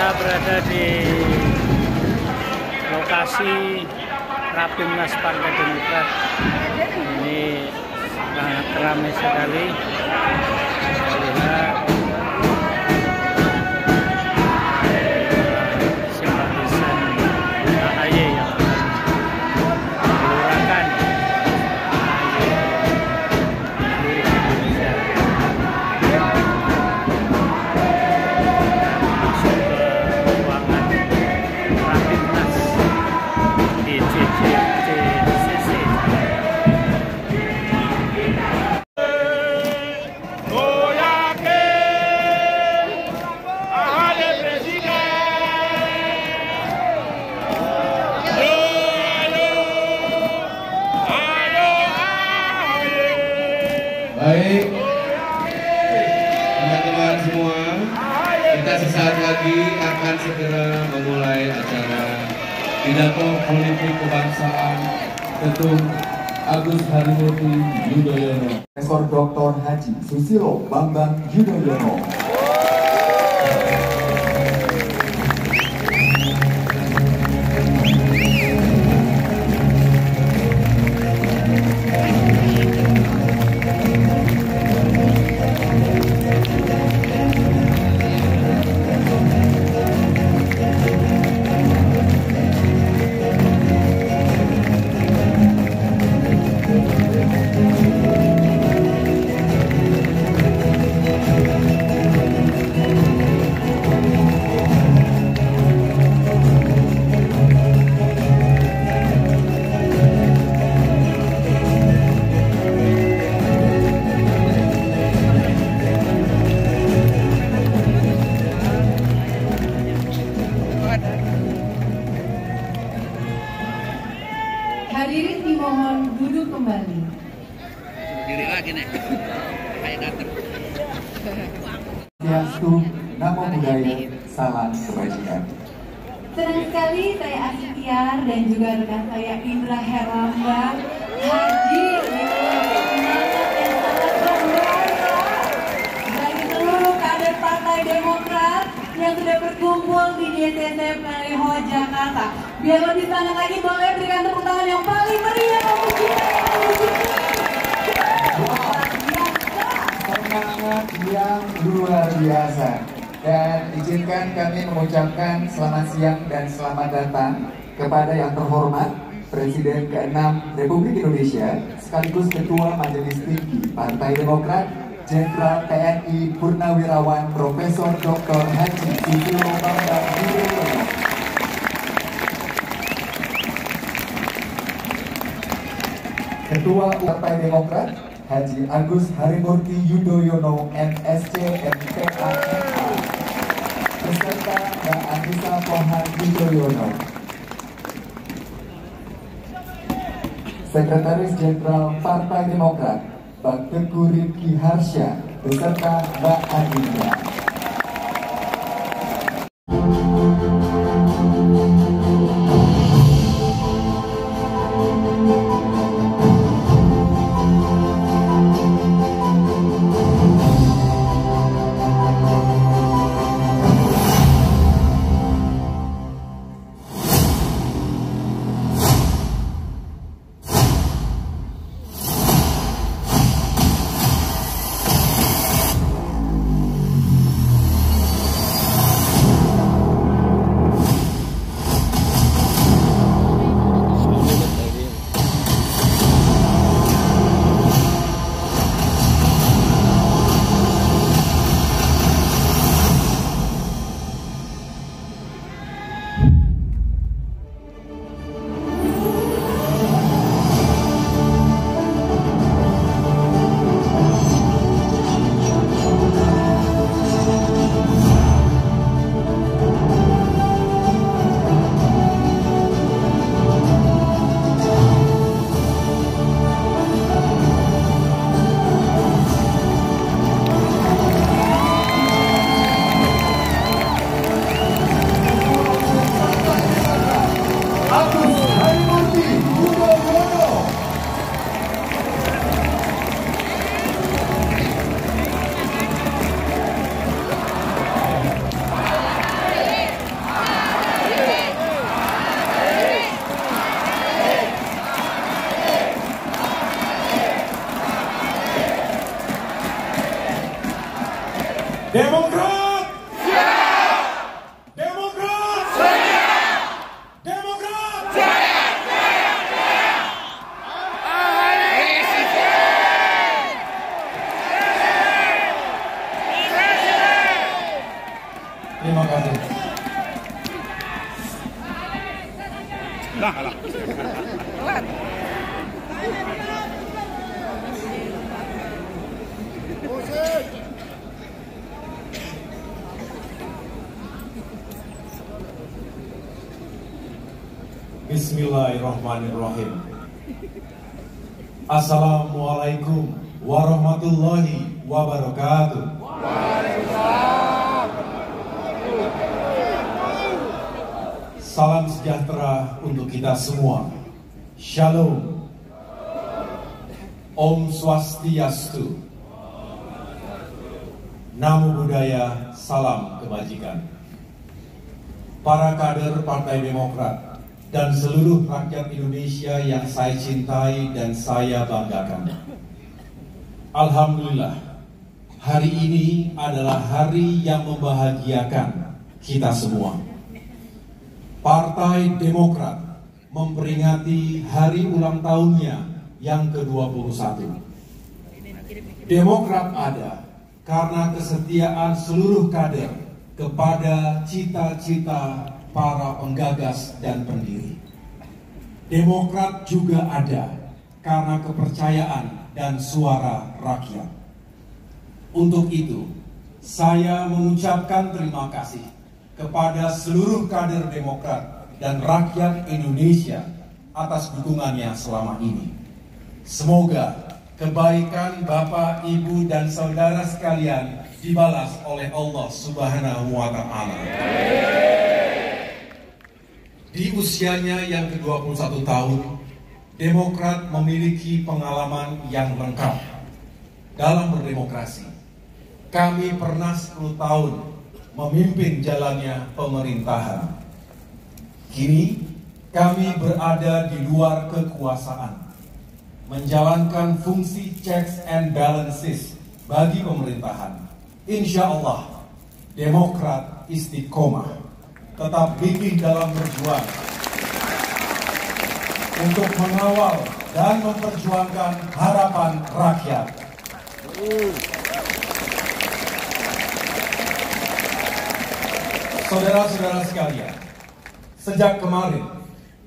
Kita berada di lokasi Rapimnas Partai Demokrat. Ini sangat ramai sekali. Lihat simpatisan AHY yang menyuarakan Baik, teman-teman semua, kita sesaat lagi akan segera memulai acara pidato politik kebangsaan Ketum Agus Harimurti Yudhoyono, Profesor Dr. Haji Susilo Bambang Yudhoyono. Hadirin dimohon duduk kembali. Diri lagi nih, kayak gater. Swastiastu, Namo Buddhaya, salam kebajikan. Senang sekali saya Astiar dan juga rekan saya Indra Herlambang haji semangat yang sangat luar biasa bagi seluruh kader Partai Demokrat yang sudah berkumpul di JCC Maliho, Jakarta. Biar lebih senang lagi, boleh berikan tepuk tangan yang paling meriah untuk kita Semangat yang luar biasa. Dan izinkan kami mengucapkan selamat siang dan selamat datang kepada yang terhormat Presiden ke-6 Republik Indonesia sekaligus Ketua Majelis Tinggi Partai Demokrat Jenderal TNI Purnawirawan Profesor Dr. Haji Susilo Bambang Yudhoyono. Ketua Partai Demokrat Haji Agus Harimurti Yudhoyono MSc MPA MA beserta Mbak Anissa Pohan Yudhoyono. Sekretaris Jenderal Partai Demokrat Bang Teguh Rifki Harsya beserta Mbak Adinda. Terima kasih. Bismillahirrahmanirrahim. Assalamualaikum warahmatullahi wabarakatuh. Salam sejahtera untuk kita semua. Shalom. Om Swastiastu. Namo Buddhaya, salam kebajikan. Para kader Partai Demokrat dan seluruh rakyat Indonesia yang saya cintai dan saya banggakan. Alhamdulillah, hari ini adalah hari yang membahagiakan kita semua. Partai Demokrat memperingati hari ulang tahunnya yang ke-21. Demokrat ada karena kesetiaan seluruh kader kepada cita-cita para penggagas dan pendiri. Demokrat juga ada karena kepercayaan dan suara rakyat. Untuk itu, saya mengucapkan terima kasih kepada seluruh kader Demokrat dan rakyat Indonesia atas dukungannya selama ini. Semoga kebaikan Bapak, Ibu, dan saudara sekalian dibalas oleh Allah Subhanahu wa Ta'ala. Di usianya yang ke-21 tahun, Demokrat memiliki pengalaman yang lengkap dalam berdemokrasi. Kami pernah 10 tahun memimpin jalannya pemerintahan. Kini, kami berada di luar kekuasaan, menjalankan fungsi checks and balances bagi pemerintahan. Insya Allah, Demokrat istiqomah, tetap gigih dalam berjuang untuk mengawal dan memperjuangkan harapan rakyat. Saudara-saudara sekalian, sejak kemarin,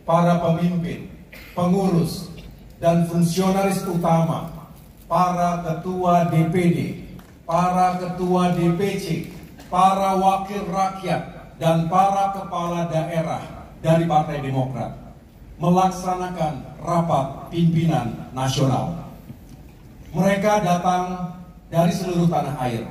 para pemimpin, pengurus, dan fungsionaris utama, para ketua DPD, para ketua DPC, para wakil rakyat, dan para kepala daerah dari Partai Demokrat melaksanakan rapat pimpinan nasional. Mereka datang dari seluruh tanah air.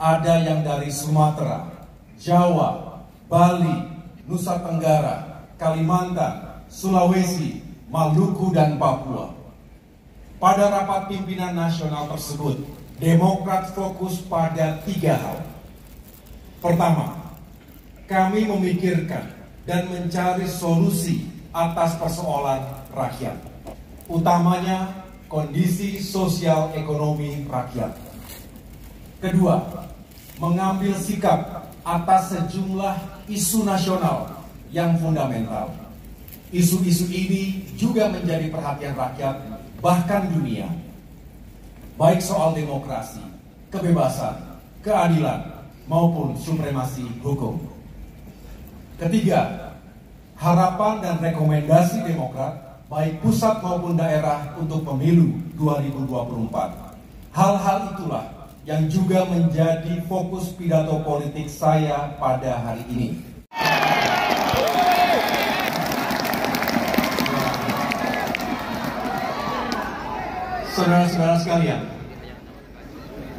Ada yang dari Sumatera, Jawa, Bali, Nusa Tenggara, Kalimantan, Sulawesi, Maluku, dan Papua. Pada rapat pimpinan nasional tersebut, Demokrat fokus pada 3 hal. Pertama, kami memikirkan dan mencari solusi atas persoalan rakyat, utamanya kondisi sosial ekonomi rakyat. Kedua, mengambil sikap atas sejumlah isu nasional yang fundamental. Isu-isu ini juga menjadi perhatian rakyat, bahkan dunia, baik soal demokrasi, kebebasan, keadilan, maupun supremasi hukum. Ketiga, harapan dan rekomendasi Demokrat, baik pusat maupun daerah untuk pemilu 2024. Hal-hal itulah yang juga menjadi fokus pidato politik saya pada hari ini. Saudara-saudara sekalian,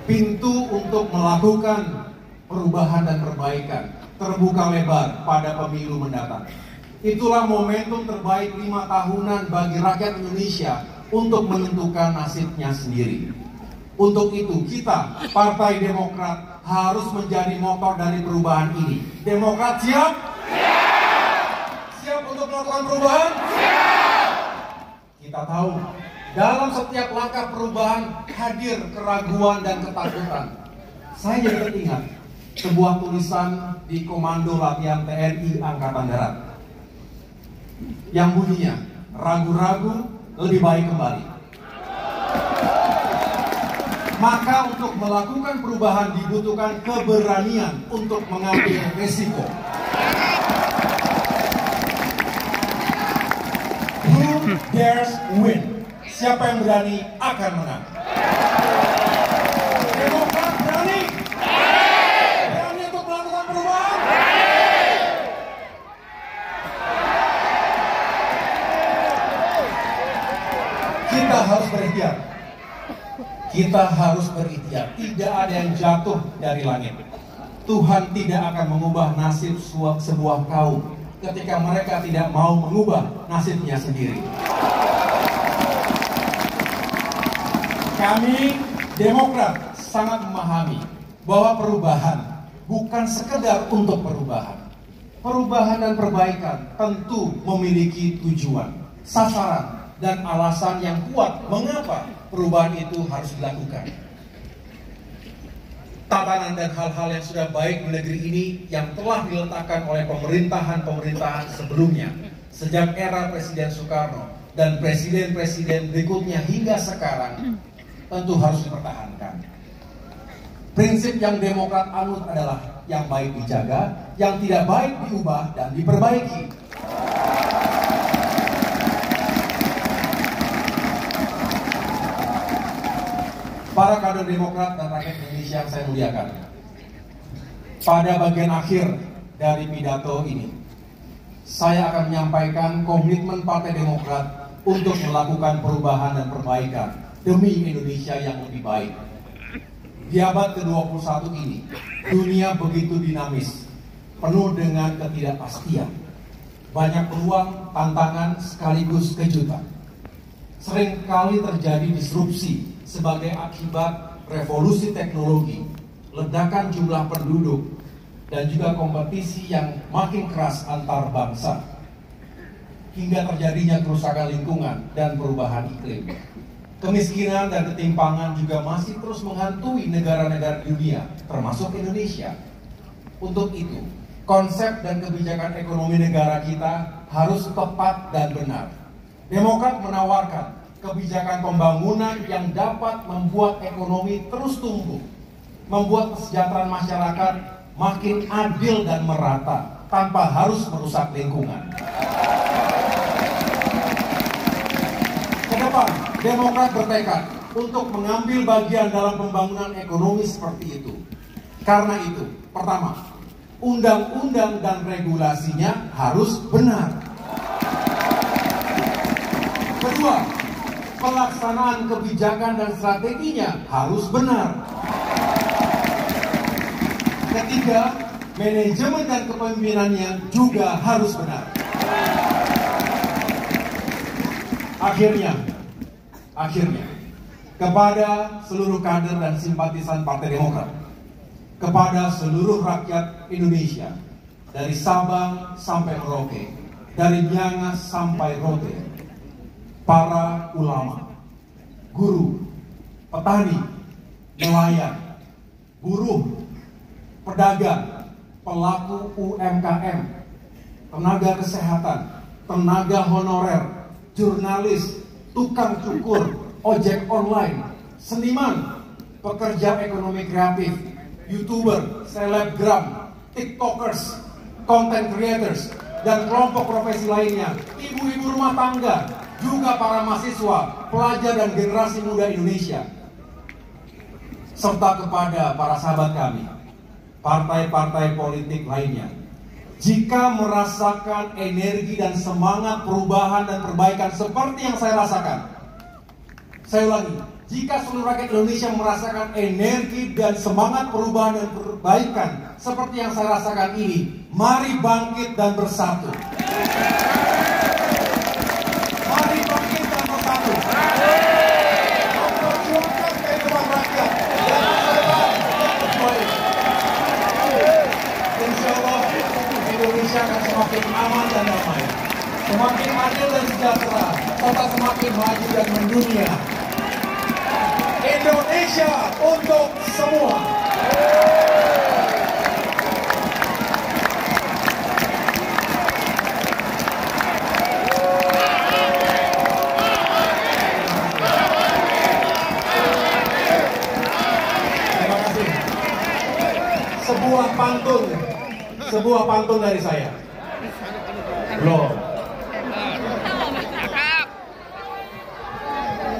pintu untuk melakukan perubahan dan perbaikan terbuka lebar pada pemilu mendatang. Itulah momentum terbaik 5 tahunan bagi rakyat Indonesia untuk menentukan nasibnya sendiri. Untuk itu kita, Partai Demokrat, harus menjadi motor dari perubahan ini. Demokrat siap? Siap! Siap untuk melakukan perubahan? Siap! Kita tahu, dalam setiap langkah perubahan hadir keraguan dan ketakutan. Saya jadi teringat sebuah tulisan di Komando Latihan TNI Angkatan Darat yang bunyinya, ragu-ragu lebih baik kembali. Maka untuk melakukan perubahan dibutuhkan keberanian untuk mengambil resiko. Who dares win? Siapa yang berani akan menang. Demokrat berani? Berani untuk melakukan perubahan? Kita harus berikhtiar. Kita harus berikhtiar. Tidak ada yang jatuh dari langit. Tuhan tidak akan mengubah nasib sebuah kaum ketika mereka tidak mau mengubah nasibnya sendiri. Kami Demokrat sangat memahami bahwa perubahan bukan sekedar untuk perubahan. Perubahan dan perbaikan tentu memiliki tujuan, sasaran, dan alasan yang kuat mengapa perubahan itu harus dilakukan. Tatanan dan hal-hal yang sudah baik di negeri ini yang telah diletakkan oleh pemerintahan-pemerintahan sebelumnya sejak era Presiden Soekarno dan presiden-presiden berikutnya hingga sekarang tentu harus dipertahankan. Prinsip yang Demokrat anut adalah yang baik dijaga, yang tidak baik diubah dan diperbaiki. Para kader Demokrat dan rakyat Indonesia yang saya muliakan, pada bagian akhir dari pidato ini, saya akan menyampaikan komitmen Partai Demokrat untuk melakukan perubahan dan perbaikan demi Indonesia yang lebih baik. Di abad ke-21 ini, dunia begitu dinamis, penuh dengan ketidakpastian. Banyak peluang, tantangan, sekaligus kejutan. Seringkali terjadi disrupsi sebagai akibat revolusi teknologi, ledakan jumlah penduduk, dan juga kompetisi yang makin keras antar bangsa, hingga terjadinya kerusakan lingkungan dan perubahan iklim. Kemiskinan dan ketimpangan juga masih terus menghantui negara-negara dunia, termasuk Indonesia. Untuk itu, konsep dan kebijakan ekonomi negara kita harus tepat dan benar. Demokrat menawarkan kebijakan pembangunan yang dapat membuat ekonomi terus tumbuh, membuat kesejahteraan masyarakat makin adil dan merata, tanpa harus merusak lingkungan. Kedepan, Demokrat bertekad untuk mengambil bagian dalam pembangunan ekonomi seperti itu. Karena itu, pertama, undang-undang dan regulasinya harus benar. Kedua, pelaksanaan kebijakan dan strateginya harus benar. Ketiga, manajemen dan kepemimpinannya juga harus benar. Akhirnya, kepada seluruh kader dan simpatisan Partai Demokrat, kepada seluruh rakyat Indonesia, dari Sabang sampai Merauke, dari Miangas sampai Rote, para ulama, guru, petani, nelayan, buruh, pedagang, pelaku UMKM, tenaga kesehatan, tenaga honorer, jurnalis, tukang cukur, ojek online, seniman, pekerja ekonomi kreatif, YouTuber, selebgram, TikTokers, content creators, dan kelompok profesi lainnya, ibu-ibu rumah tangga, juga para mahasiswa, pelajar dan generasi muda Indonesia, serta kepada para sahabat kami, partai-partai politik lainnya. Jika merasakan energi dan semangat perubahan dan perbaikan seperti yang saya rasakan, saya ulangi, jika seluruh rakyat Indonesia merasakan energi dan semangat perubahan dan perbaikan seperti yang saya rasakan ini, mari bangkit dan bersatu. Mari bangkit dan bersatu. Memperjuangkan kehidupan rakyat dan masa depan yang terbaik. Insya Allah, Indonesia akan semakin aman dan damai, semakin adil dan sejahtera, serta semakin maju dan mendunia. Indonesia untuk semua. sebuah pantun dari saya. Belum.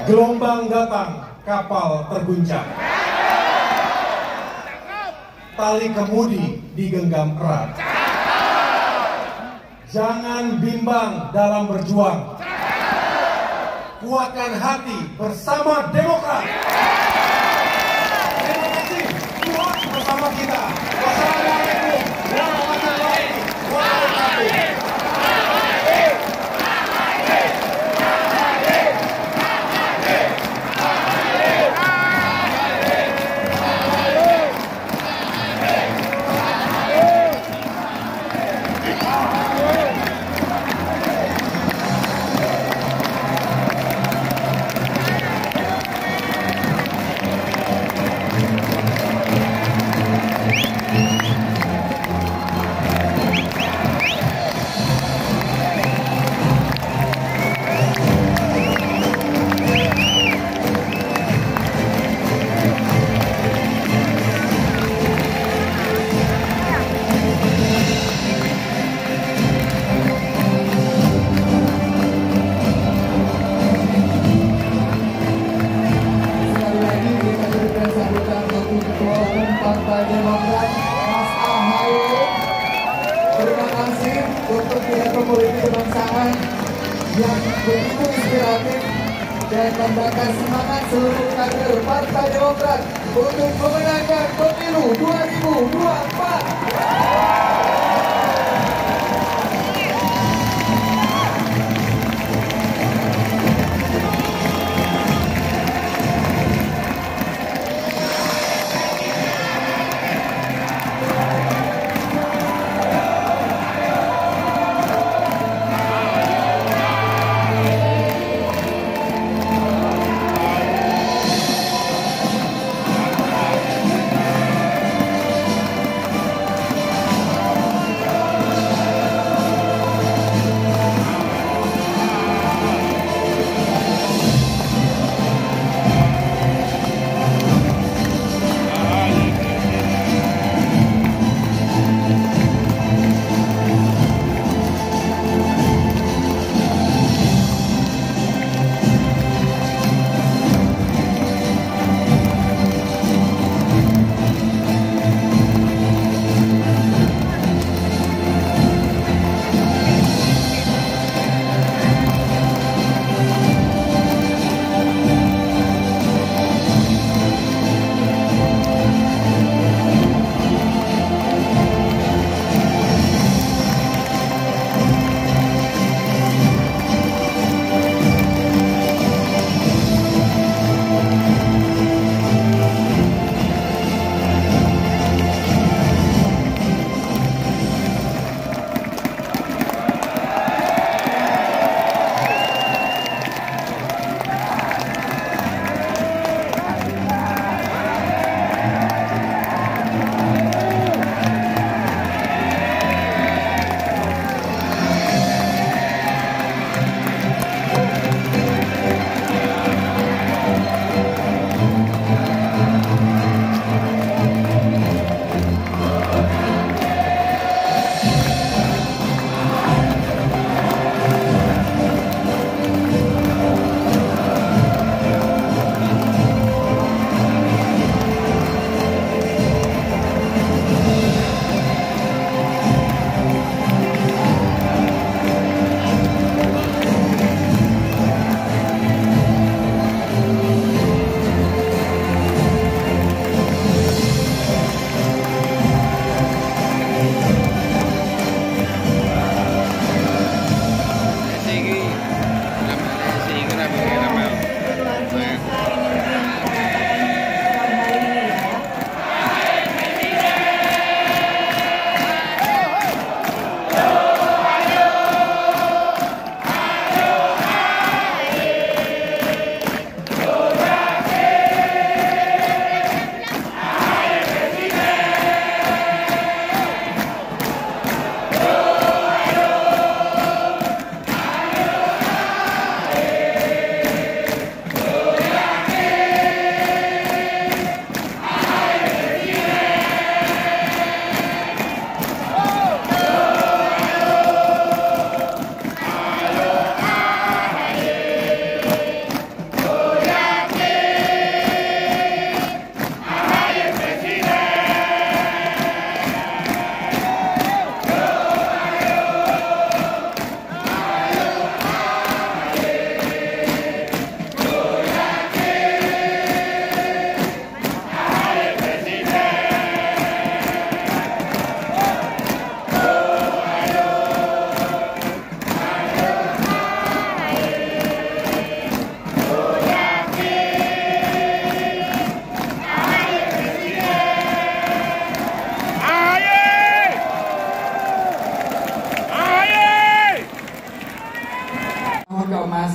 Gelombang datang, kapal terguncang. Tali kemudi digenggam erat. Jangan bimbang dalam berjuang. Kuatkan hati bersama Demokrat. Terima kasih. Kuat bersama kita. Wassalamualaikum warahmatullahi wabarakatuh. Partai Demokrat, Mas Ahaye. Terima kasih untuk pidato politik kebangsaan yang begitu inspiratif dan membakar semangat seluruh kader Partai Demokrat untuk memenangkan pemilu 2024.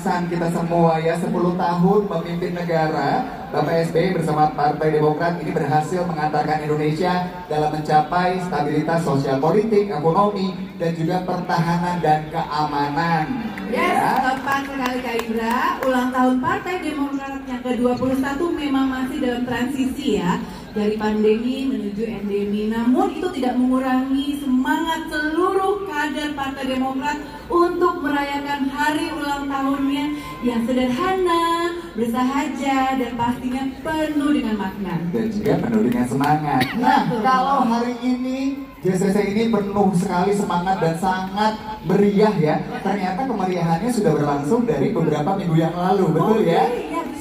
kesuksesan kita semua ya, 10 tahun memimpin negara. Bapak SBY bersama Partai Demokrat ini berhasil mengantarkan Indonesia dalam mencapai stabilitas sosial politik, ekonomi, dan juga pertahanan dan keamanan. Yes, tepat sekali Kak Indra. Ulang tahun Partai Demokrat yang ke-21 memang masih dalam transisi ya, dari pandemi menuju endemi. Namun itu tidak mengurangi semangat seluruh kader Partai Demokrat untuk merayakan hari ulang tahunnya yang sederhana, bersahaja, dan pastinya penuh dengan makna. Dan juga penuh dengan semangat. Nah, kalau hari ini JCC ini penuh sekali semangat dan sangat meriah ya. Ternyata kemeriahannya sudah berlangsung dari beberapa minggu yang lalu, betul ya?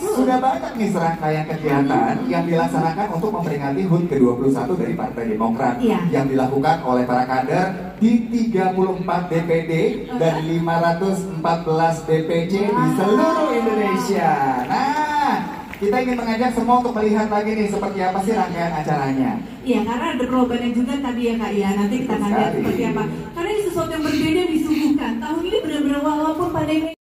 Sudah banyak nih serangkaian kegiatan yang dilaksanakan untuk memperingati HUT ke-21 dari Partai Demokrat yang dilakukan oleh para kader di 34 DPD dan 514 DPC di seluruh Indonesia. Nah, kita ingin mengajak semua untuk melihat lagi nih seperti apa sih rangkaian acaranya. Iya, karena ada perubahannya juga tadi ya Kak ya. Nanti kita akan lihat seperti apa. Karena ini sesuatu yang berbeda disuguhkan. Tahun ini benar-benar walaupun pandemi.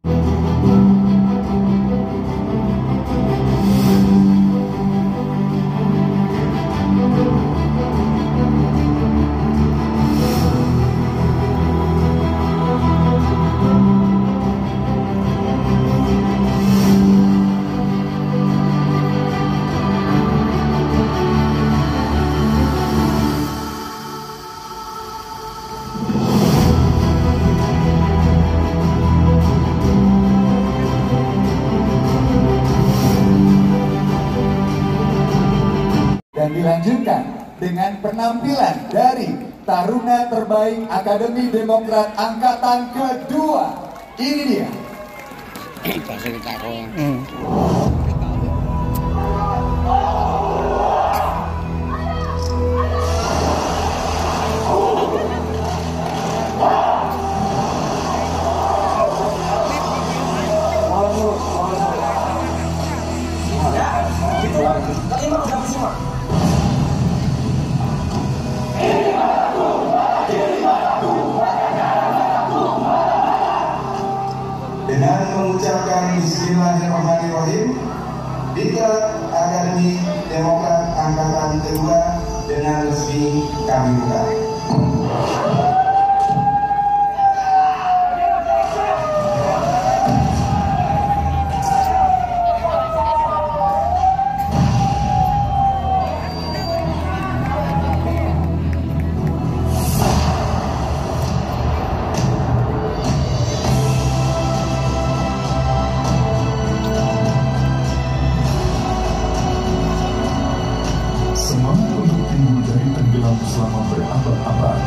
Dan dilanjutkan dengan penampilan dari Taruna Terbaik Akademi Demokrat Angkatan Kedua. Ini dia. Dengan mengucapkan Bismillahirrahmanirrahim, Diklat Akademi Demokrat Angkatan Kedua dengan resmi kami buka. Semangat untuk timbul dari tenggelam selama berabad-abad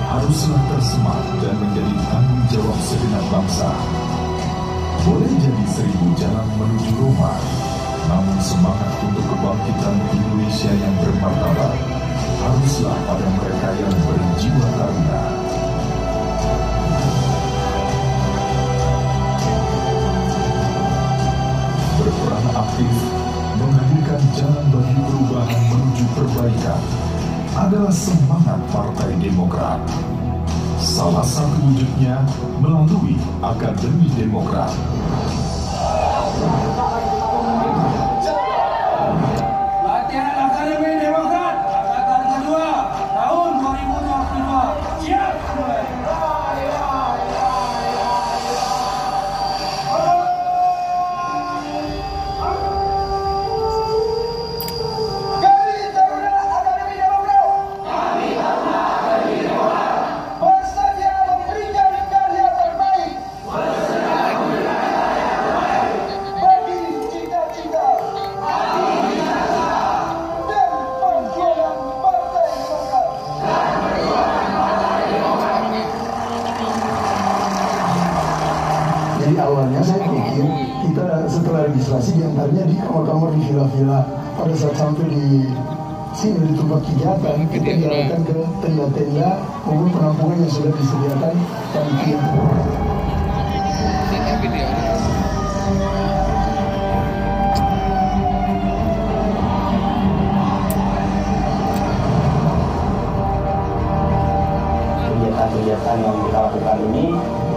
haruslah tersemat dan menjadi tanggung jawab segenap bangsa. Boleh jadi 1000 jalan menuju Roma, namun semangat untuk kebangkitan Indonesia yang bermartabat haruslah pada mereka yang berjiwa taruna. Berperan aktif menghadirkan jalan bagi perubahan menuju perbaikan adalah semangat Partai Demokrat. Salah satu wujudnya melalui Akademi Demokrat. Latihan Akademi Demokrat Angkatan Kedua tahun 2022. Siap mulai. Jadi awalnya saya pikir kita setelah registrasi diantaranya di kamar-kamar di villa-villa. Pada saat sampai di sini di tempat kegiatan, kita diarahkan ke tenda-tenda maupun penampungan yang sudah disediakan panitia. Kegiatan-kegiatan yang kita lakukan ini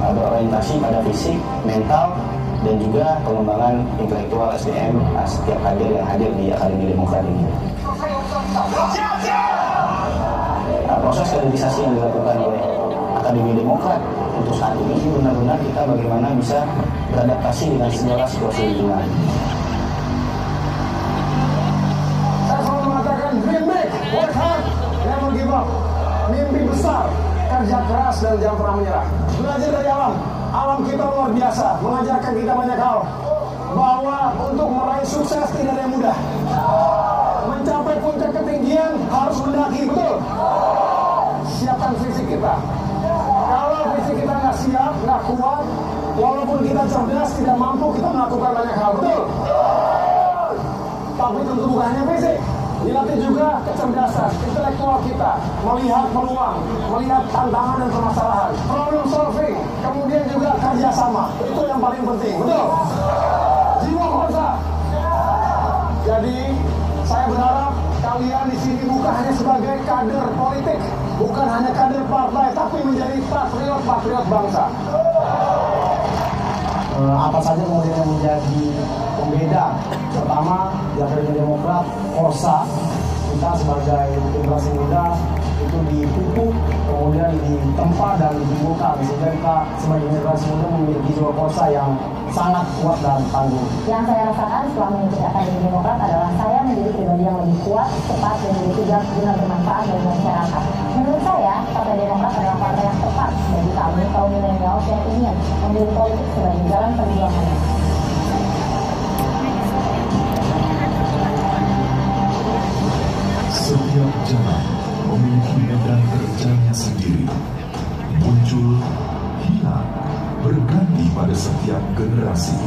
berorientasi pada fisik, mental, dan juga pengembangan intelektual SDM setiap kader yang hadir di Akademi Demokrat ini. Proses kaderisasi yang dilakukan oleh Akademi Demokrat untuk saat ini benar-benar kita bagaimana bisa beradaptasi dengan segala situasi lingkungan. Saya selalu mengatakan dream big, work hard, never give up. Mimpi besar, kerja keras dan jangan pernah menyerah. Belajar dari alam. Alam kita luar biasa, mengajarkan kita banyak hal. Bahwa untuk meraih sukses tidak ada yang mudah. Mencapai puncak ketinggian harus mendaki, betul? Siapkan fisik kita. Kalau fisik kita nggak siap, nggak kuat, walaupun kita cerdas, tidak mampu kita melakukan banyak hal, betul? Tapi tentu bukan hanya fisik, dilatih juga kecerdasan, intelektual kita, melihat peluang, melihat tantangan dan permasalahan, problem solving, kemudian juga kerjasama, itu yang paling penting, betul? Jiwa korsa. Jadi saya berharap kalian di sini bukan hanya sebagai kader politik, bukan hanya kader partai, tapi menjadi patriot bangsa. Apa saja kemudian yang menjadi pembeda? Pertama, di Akademi Demokrat, Korsa, kita sebagai generasi muda itu dipupuk, kemudian ditempa dan ditumbuhkan, sehingga kita sebagai generasi muda memiliki jiwa Korsa yang sangat kuat dan tangguh. Yang saya rasakan setelah mengikuti Akademi Demokrat adalah saya menjadi pribadi yang lebih kuat, cepat, dan lebih sigap guna bermanfaat bagi masyarakat. Menurut saya, Partai Demokrat adalah partai yang tepat bagi kami kaum milenial yang ingin memilih politik sebagai jalan perjuangannya. Setiap jalan memiliki medan terjangnya sendiri. Muncul, hilang, berganti pada setiap generasi.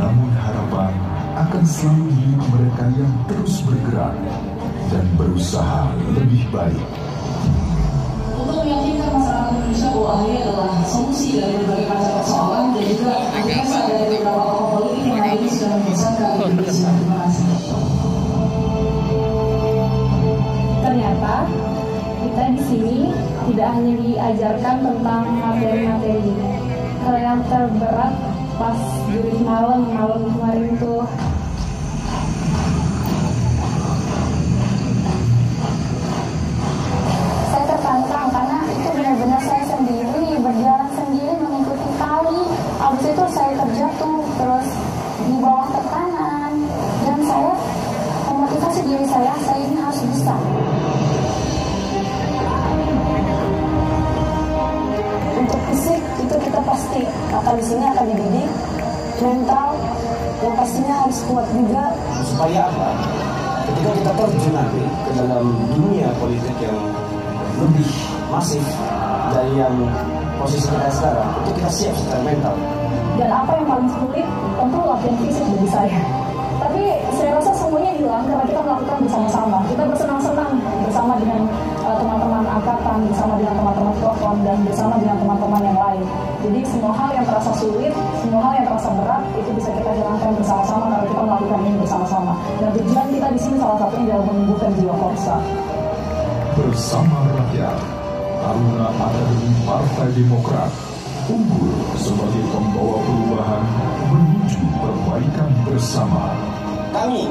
Namun harapan akan selalu milik mereka yang terus bergerak dan berusaha lebih baik. Untuk meyakinkan masyarakat Indonesia bahwa AHY adalah solusi dari berbagai macam persoalan dan juga antitesa dari beberapa tokoh politik yang hari ini sudah membesarkan Indonesia. Terima kasih. Ternyata kita di sini tidak hanya diajarkan tentang materi-materi. Hal yang terberat pas jurit malam kemarin tuh saya tertantang karena itu benar-benar saya sendiri berjalan sendiri mengikuti tali. Abis itu saya terjatuh terus di bawah tekanan dan saya memotivasi diri saya ini harus bisa. Untuk fisik itu kita pasti akan di sini akan dididik, mental yang pastinya harus kuat juga. Supaya apa? Ketika kita terjun nanti ke dalam dunia politik yang lebih masif dari yang posisi kita sekarang, itu kita siap secara mental. Dan apa yang paling sulit? Tentu latihan fisik bagi saya. Tapi saya rasa semuanya hilang karena kita melakukan bersama-sama. Kita bersenang-senang bersama dengan teman-teman angkatan, bersama dengan teman-teman telepon, dan bersama dengan teman-teman yang lain. Jadi semua hal yang terasa sulit, semua hal yang terasa berat, itu bisa kita jalankan bersama-sama karena kita melakukan ini bersama-sama. Dan tujuan kita di sini salah satunya adalah menumbuhkan jiwa Korsa. Bersama rakyat, Taruna Akademi Partai Demokrat unggul sebagai pembawa perubahan menuju perbaikan bersama. Kami.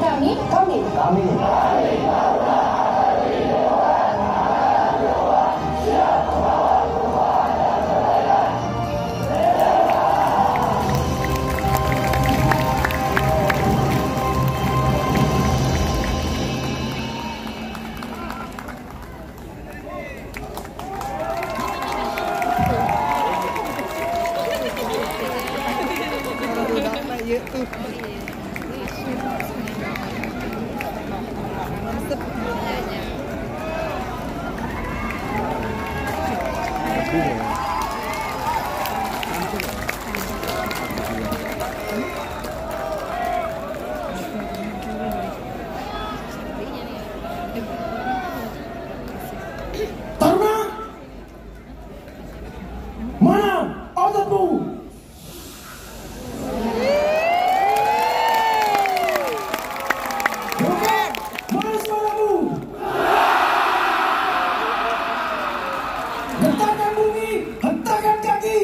Hentakan bumi, hentakan kaki.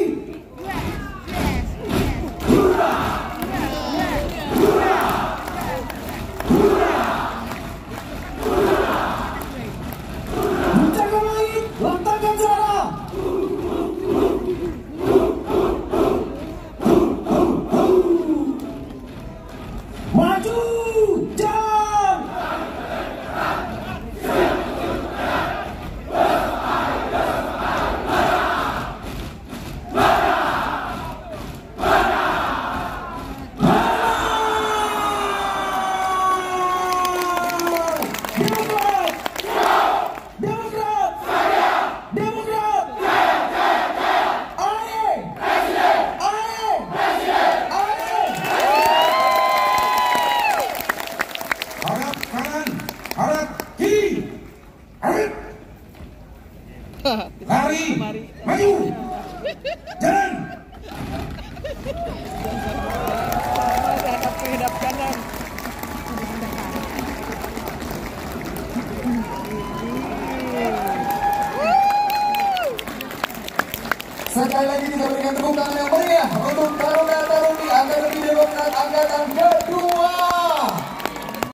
Sekali lagi kita berikan tepuk tangan yang meriah untuk Taruna-Taruni Akademi Demokrat Angkatan kedua.